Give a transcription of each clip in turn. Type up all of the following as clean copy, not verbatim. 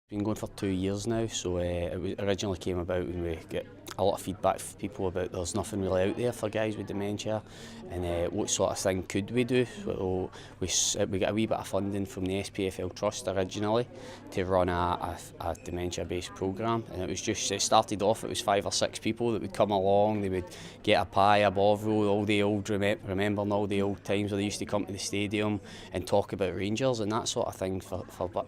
Been going for 2 years now, so it originally came about when we get a lot of feedback from people about there's nothing really out there for guys with dementia, and what sort of thing could we do. So we got a wee bit of funding from the SPFL Trust originally to run a dementia-based programme, and it started off, it was 5 or 6 people that would come along. They would get a pie, a bovril, all the old remembering all the old times where they used to come to the stadium and talk about Rangers and that sort of thing for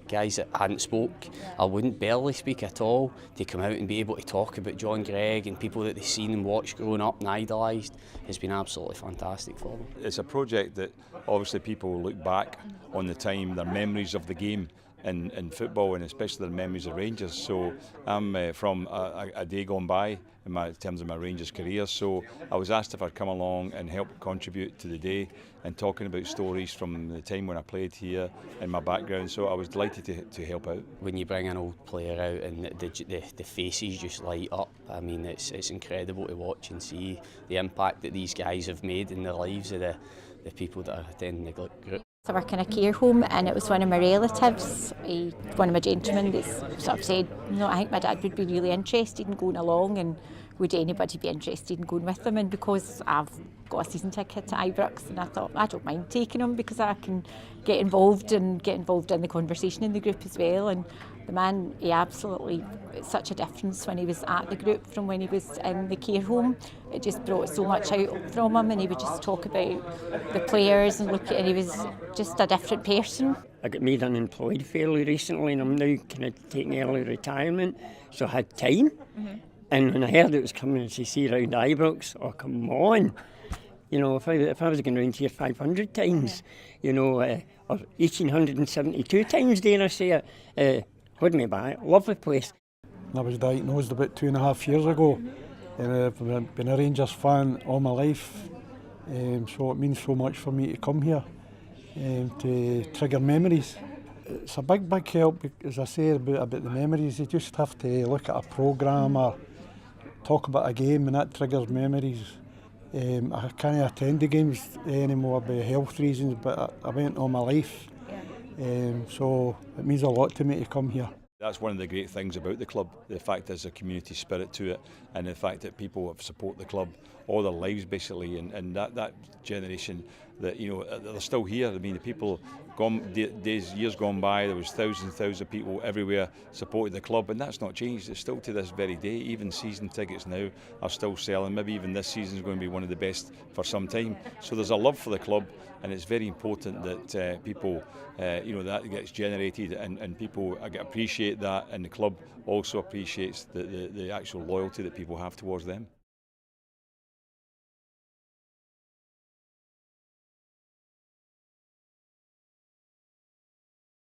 guys that hadn't spoke or wouldn't barely speak at all, to come out and be able to talk about John Greig and people that they've seen and watched growing up and idolised has been absolutely fantastic for them. It's a project that obviously people look back on the time, their memories of the game in football, and especially their memories of Rangers. So I'm from a day gone by in terms of my Rangers career, so I was asked if I'd come along and help contribute to the day and talking about stories from the time when I played here and my background, so I was delighted to help out. When you bring an old player out and the faces just light up, I mean it's incredible to watch and see the impact that these guys have made in the lives of the people that are attending the group. I work in a care home, and it was one of my relatives, one of my gentlemen, that sort of said, I think my dad would be really interested in going along, and would anybody be interested in going with them? And because I've got a season ticket to Ibrox, and I thought, I don't mind taking him because I can get involved in the conversation in the group as well. And the man, he absolutely, it's such a difference when he was at the group from when he was in the care home. It just brought so much out from him, and he would just talk about the players and and he was just a different person. I got made unemployed fairly recently, and I'm now kind of taking early retirement, so I had time. And when I heard it was coming to see around Ibrox, oh come on, if I was going round here 500 times, or 1872 times, dare I say it, hold me back, lovely place. I was diagnosed about 2.5 years ago, and I've been a Rangers fan all my life, so it means so much for me to come here to trigger memories. It's a big help, as I say, about the memories. You just have to look at a programme or talk about a game and that triggers memories. I can't attend the games anymore by health reasons, but I went all my life, so it means a lot to me to come here. That's one of the great things about the club, the fact there's a community spirit to it, and the fact that people have supported the club all their lives basically, and that generation that they're still here. I mean, the people years gone by, there was thousands of people everywhere supported the club, and that's not changed. It's still to this very day. Even season tickets now are still selling. Maybe even this season is going to be one of the best for some time. So there's a love for the club, and it's very important that people, that gets generated, and people appreciate that, and the club also appreciates the actual loyalty that people have towards them.